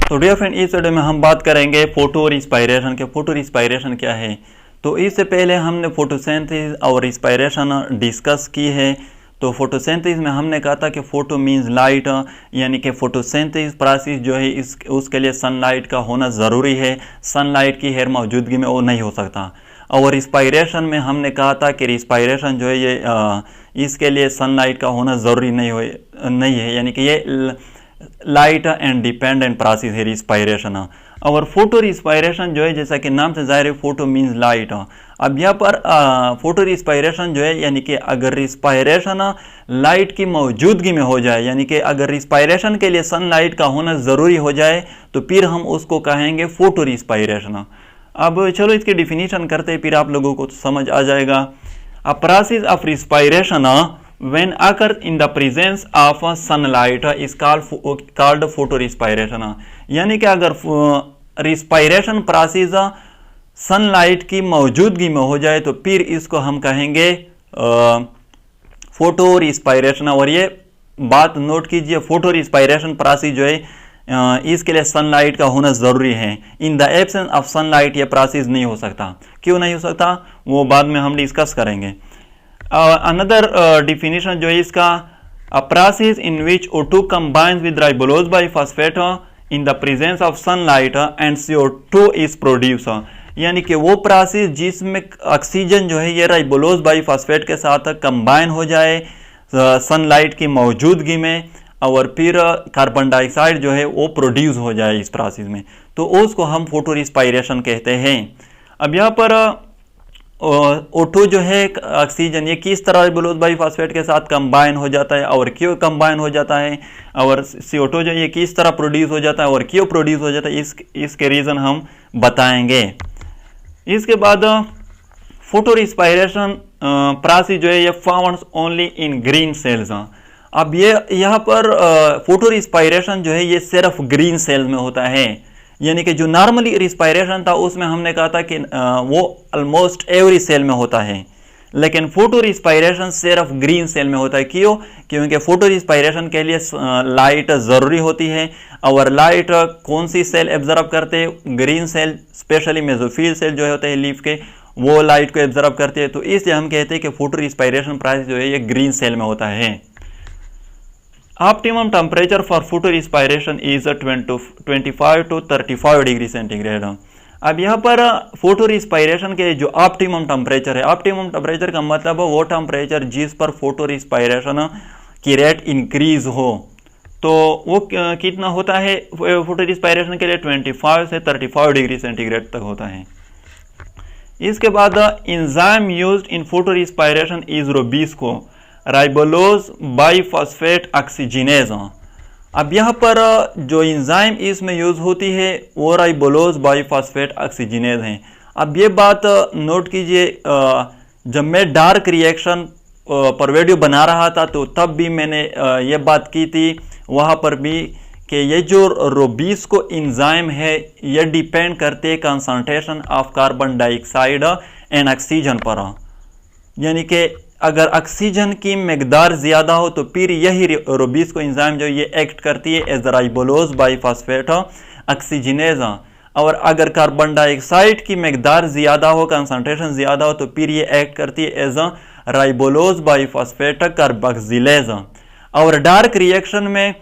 तो dear friend, इस video में हम बात करेंगे फोटो रिस्पायरेशन के। फोटो रिस्पायरेशन क्या है? तो इससे पहले हमने फोटोसिंथेसिस और रिस्पायरेशन डिस्कस की है। तो फोटोसिंथेसिस में हमने कहा था कि फोटो मींस लाइट, यानी कि फोटोसिंथेसिस प्रोसेस जो है उसके लिए सनलाइट का होना ज़रूरी है। सनलाइट की गैर मौजूदगी में वो नहीं हो सकता। और रिस्पायरेशन में हमने कहा था कि रिस्पायरेशन जो है ये इसके लिए सनलाइट का होना ज़रूरी नहीं है, यानी कि ये लाइट एंड डिपेंडेंट प्रोसेस है रिस्पायरेशन। और फोटो रिस्पायरेशन जो है, जैसा कि नाम से जाहिर है, फोटो मींस लाइट। अब यहाँ पर फोटो रिस्पायरेशन जो है, यानी कि अगर रिस्पायरेशन लाइट की मौजूदगी में हो जाए, यानी कि अगर रिस्पायरेशन के लिए सनलाइट का होना ज़रूरी हो जाए, तो फिर हम उसको कहेंगे फोटो रिस्पायरेशन। अब चलो इसकी डिफिनीशन करते हैं, फिर आप लोगों को समझ आ जाएगा। A process of respiration when occurs in the presence of sunlight is called photorespiration। यानी कि अगर रिस्पायरेशन प्रोसेस सनलाइट की मौजूदगी में हो जाए तो फिर इसको हम कहेंगे फोटो रिस्पायरेशन। और ये बात नोट कीजिए, फोटो रिस्पायरेशन प्रोसेस जो है इसके लिए सनलाइट का होना ज़रूरी है। In the absence of sunlight ये प्रोसेस नहीं हो सकता। क्यों नहीं हो सकता वो बाद में हम डिस्कस करेंगे। अनदर डिफिनीशन जो है इसका, a process in which O2 combines with ribulose biphosphate in the presence of sunlight and CO2 is produced। यानी कि वो प्रोसेस जिसमें ऑक्सीजन जो है ये राइबोलोज बाइफॉस्फेट के साथ कंबाइन हो जाए सनलाइट की मौजूदगी में, और फिर कार्बन डाइऑक्साइड जो है वो प्रोड्यूस हो जाए इस प्रोसेस में, तो उसको हम फोटो रिस्पायरेशन कहते हैं। अब यहाँ पर O2 जो है ऑक्सीजन, ये किस तरह राइबोलोज बाइफॉस्फेट के साथ कंबाइन हो जाता है और क्यों कंबाइन हो जाता है, और CO2 जो ये किस तरह प्रोड्यूस हो जाता है और क्यों प्रोड्यूस हो जाता है, इसके रीज़न हम बताएंगे। इसके बाद फोटो रिस्पायरेशन प्रोसेस जो है ये founds only in green cells. अब ये यहाँ पर फोटो रिस्पायरेशन जो है ये सिर्फ ग्रीन सेल्स में होता है, यानी कि जो नॉर्मली रिस्पायरेशन था उसमें हमने कहा था कि वो ऑलमोस्ट एवरी सेल में होता है, लेकिन फोटो रिस्पायरेशन सिर्फ ग्रीन सेल में होता है। क्यों? क्योंकि फोटो रिस्पायरेशन के लिए लाइट ज़रूरी होती है, और लाइट कौन सी सेल एब्जर्व करते हैं? Green cell, specially mesophyll cell जो होते हैं लीफ के, वो लाइट को एब्जर्व करते हैं। तो इसलिए हम कहते हैं कि फोटो रिस्पायरेशन प्रोसेस जो है ये ग्रीन सेल में होता है। Optimum temperature for photorespiration is 25 to 35 degree centigrade. अब यहाँ पर फोटो रिस्पायरेशन के जो ऑप्टिमम टेम्परेचर है, ऑप्टिमम टेम्परेचर का मतलब है वो टेम्परेचर जिस पर फोटो रिस्पायरेशन की रेट इंक्रीज हो। तो वो कितना होता है फोटो रिस्पायरेशन के लिए? 25 से 35 डिग्री सेंटीग्रेड तक होता है। इसके बाद enzyme used in photo respiration is rubisco ribulose bisphosphate oxygenase. अब यहाँ पर जो एंजाइम इसमें यूज होती है वो राइबोलोज बाइफॉस्फेट ऑक्सीजनेज हैं। अब ये बात नोट कीजिए, जब मैं डार्क रिएक्शन पर वीडियो बना रहा था तो तब भी मैंने ये बात की थी वहाँ पर भी कि ये जो रोबिस्को एंजाइम है ये डिपेंड करते हैं concentration of carbon dioxide and oxygen पर। यानी कि अगर ऑक्सीजन की मकदार ज़्यादा हो तो फिर यही रोबिस्को एंजाइम जो ये एक्ट करती है एज राइबोलोज बाइफॉस्फेट ऑक्सीजनेज। और अगर कार्बन डाइऑक्साइड की मकदार ज़्यादा हो, कंसंट्रेशन ज़्यादा हो, तो फिर ये एक्ट करती है एज राइबोलोज बाइफॉस्फेट कार्बोक्सिलेज। और डार्क रिएक्शन में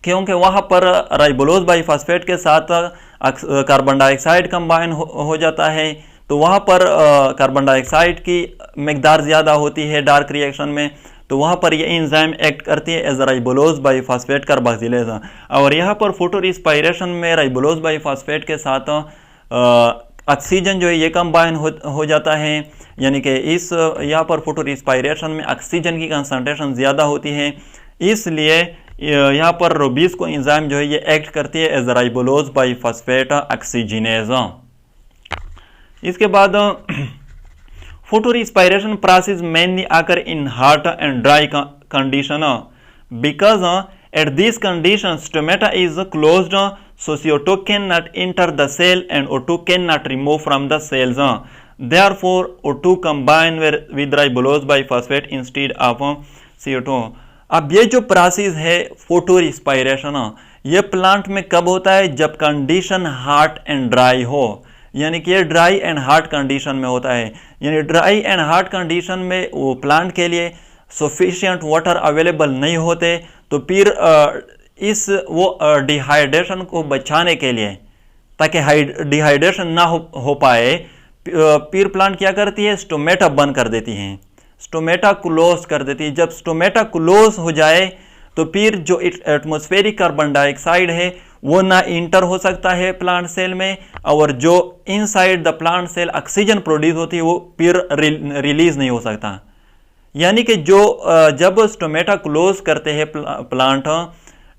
क्योंकि वहाँ पर राइबोलोज बाइफॉस्फेट के साथ कार्बन डाइऑक्साइड कंबाइन हो जाता है, तो वहाँ पर कार्बन डाइऑक्साइड की मकदार ज़्यादा होती है डार्क रिएक्शन में, तो वहाँ पर ये एंजाइम एक्ट करती है एज राइबोलोज बाइफॉस्फेट कार्बोक्सिलेज। और यहाँ पर फोटो रिस्पायरेशन में राइबोलोज बाइफॉस्फेट के साथ ऑक्सीजन जो है ये कंबाइन हो जाता है, यानी कि इस यहाँ पर फोटो रिस्पायरेशन में ऑक्सीजन की कंसंट्रेशन ज़्यादा होती है, इसलिए यहाँ पर रोबिस्को एंजाइम जो है ये एक्ट करती है एज राइबोलोज बाइफॉस्फेट ऑक्सीजनेज। इसके बाद फोटो रिस्पायरेशन प्रोसेस मेनली आकर in hot and dry condition because at this condition stomata is closed so CO2 cannot enter the cell and O2 cannot remove from the cells. Therefore O2 combine with ribulose biphosphate instead of CO2. अब ये जो process है photo respiration, ये plant में कब होता है? जब कंडीशन हॉट एंड ड्राई हो, यानी कि ये ड्राई एंड हॉट कंडीशन में होता है। यानी ड्राई एंड हॉट कंडीशन में वो प्लांट के लिए सफिशिएंट वाटर अवेलेबल नहीं होते, तो फिर इस वो डिहाइड्रेशन को बचाने के लिए, ताकि डिहाइड्रेशन ना हो पाए, फिर प्लांट क्या करती है? स्टोमेटा बंद कर देती हैं, स्टोमेटा क्लोज कर देती है। जब स्टोमेटा क्लोज हो जाए तो फिर जो एटमॉस्फेरिक कार्बन डाइऑक्साइड है वो ना इंटर हो सकता है प्लांट सेल में, और जो inside the plant cell oxygen produce होती है वो फिर रिलीज नहीं हो सकता। यानी कि जो जब स्टोमेटा क्लोज करते हैं प्लांट,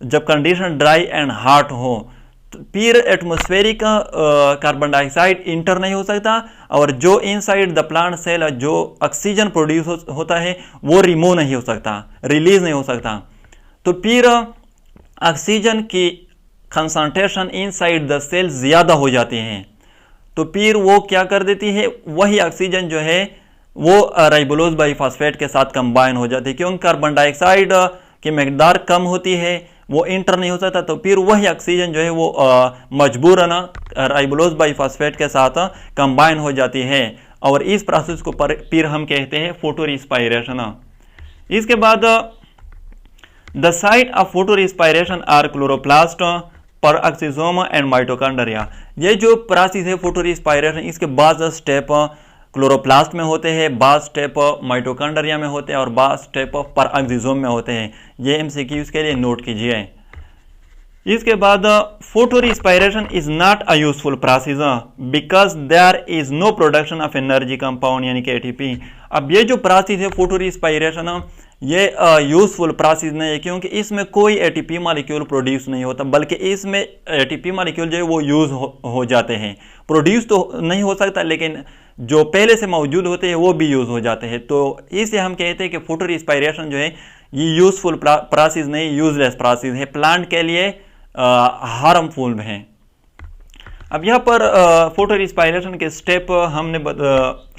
जब कंडीशन ड्राई एंड हॉट हो, तो फिर एटमॉस्फेरिक कार्बन डाइऑक्साइड इंटर नहीं हो सकता, और जो इनसाइड द प्लांट सेल जो ऑक्सीजन प्रोड्यूस होता है वो रिमूव नहीं हो सकता, रिलीज नहीं हो सकता। तो फिर ऑक्सीजन की कंसंट्रेशन इनसाइड द सेल ज़्यादा हो जाती हैं, तो फिर वो क्या कर देती है? वही ऑक्सीजन जो है वो राइबोलोज बाइफॉस्फेट के साथ कंबाइन हो जाती है, क्योंकि कार्बन डाइऑक्साइड की मकदार कम होती है, वो इंटर नहीं हो सकता, तो फिर वही ऑक्सीजन जो है वो मजबूरन राइबोलोज बाइफॉस्फेट के साथ कंबाइन हो जाती है, और इस प्रोसेस को फिर हम कहते हैं फोटो रिस्पायरेशन। इसके बाद the site of photorespiration are chloroplast, peroxisome and mitochondria. ये जो प्रोसेस है फोटो रिस्पायरेशन, इसके बाद स्टेप क्लोरोप्लास्ट में होते हैं, बाद स्टेप माइटोकॉन्ड्रिया में होते हैं, और बाद स्टेप परऑक्सीजोम में होते हैं। ये एमसीक्यूज के लिए नोट कीजिए। इसके बाद photo respiration is not a useful process because there is no production of energy compound, यानी कि एटीपी। अब ये जो प्रोसेस है फोटो रिस्पायरेशन, ये यूजफुल प्रोसेस नहीं है, क्योंकि इसमें कोई एटीपी मॉलिक्यूल प्रोड्यूस नहीं होता, बल्कि इसमें एटीपी मॉलिक्यूल जो है वो यूज हो जाते हैं। प्रोड्यूस तो नहीं हो सकता, लेकिन जो पहले से मौजूद होते हैं वो भी यूज हो जाते हैं। तो इसे हम कहते हैं कि फोटो रिस्पायरेशन जो है ये यूजफुल प्रोसेस नहीं, यूजलेस प्रोसेस है, प्लांट के लिए हार्मफुल है। अब यहाँ पर फोटो रिस्पायरेशन के स्टेप हमने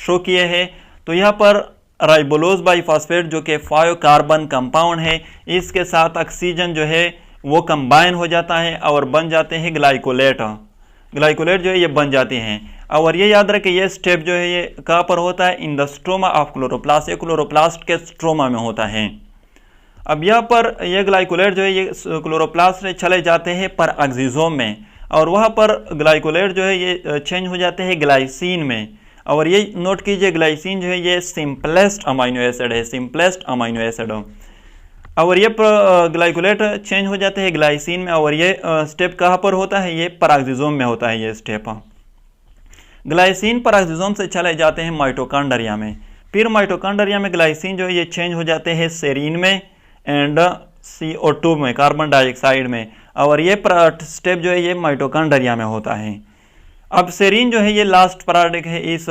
शो किए हैं। तो यहाँ पर राइबोलोज बाइफॉस्फेट जो कि 5 कार्बन कंपाउंड है, इसके साथ ऑक्सीजन जो है वो कंबाइन हो जाता है और बन जाते हैं ग्लाइकोलेट। ग्लाइकोलेट जो है ये बन जाते हैं, और ये याद रखें ये स्टेप जो है ये कहाँ पर होता है? In the stroma of chloroplast, ये क्लोरोप्लास्ट के स्ट्रोमा में होता है। अब यहाँ पर ये ग्लाइकोलेट जो है ये क्लोरोप्लास्ट से चले जाते हैं परऑक्सीजोम में, और वहाँ पर ग्लाइकोलेट जो है ये चेंज हो जाते हैं ग्लाइसिन में। और ये नोट कीजिए, ग्लाइसिन जो है ये सिंपलेस्ट अमाइनो एसिड है, सिंपलेस्ट अमाइनो एसिड। और ये ग्लाइकोलेट चेंज हो जाते हैं ग्लाइसिन में, और ये स्टेप कहाँ पर होता है? ये परऑक्सीजोम में होता है। ये स्टेप ग्लाइसिन परऑक्सीजोम से चले जाते हैं माइटोकॉन्ड्रिया में, फिर माइटोकॉन्ड्रिया में ग्लाइसिन जो है ये चेंज हो जाते हैं सेरीन में एंड CO2 में, कार्बन डाइऑक्साइड में, और ये स्टेप जो है ये माइटोकॉन्ड्रिया में होता है। अब सेरीन जो है ये लास्ट प्रोडक्ट है इस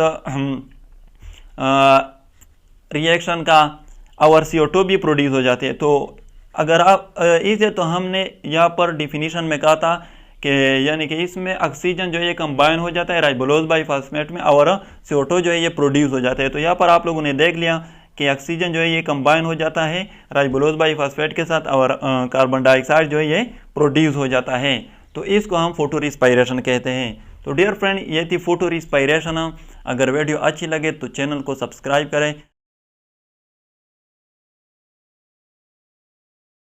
रिएक्शन का, और CO2 भी प्रोड्यूस हो जाती है। तो अगर आप इसे, तो हमने यहाँ पर डिफिनीशन में कहा था कि यानी कि इसमें ऑक्सीजन जो है ये कंबाइन हो जाता है राइबोलोज बाइफॉस्फेट में, और CO2 जो है ये प्रोड्यूस हो जाता है। तो यहाँ पर आप लोगों ने देख लिया कि ऑक्सीजन जो है ये कंबाइन हो जाता है राइबोलोज बाइफॉस्फेट के साथ, और कार्बन डाइऑक्साइड जो है ये प्रोड्यूस हो जाता है। तो इसको हम फोटो रिस्पायरेशन कहते हैं। तो डियर फ्रेंड, ये थी फोटो रिस्पायरेशन। अगर वीडियो अच्छी लगे तो चैनल को सब्सक्राइब करें।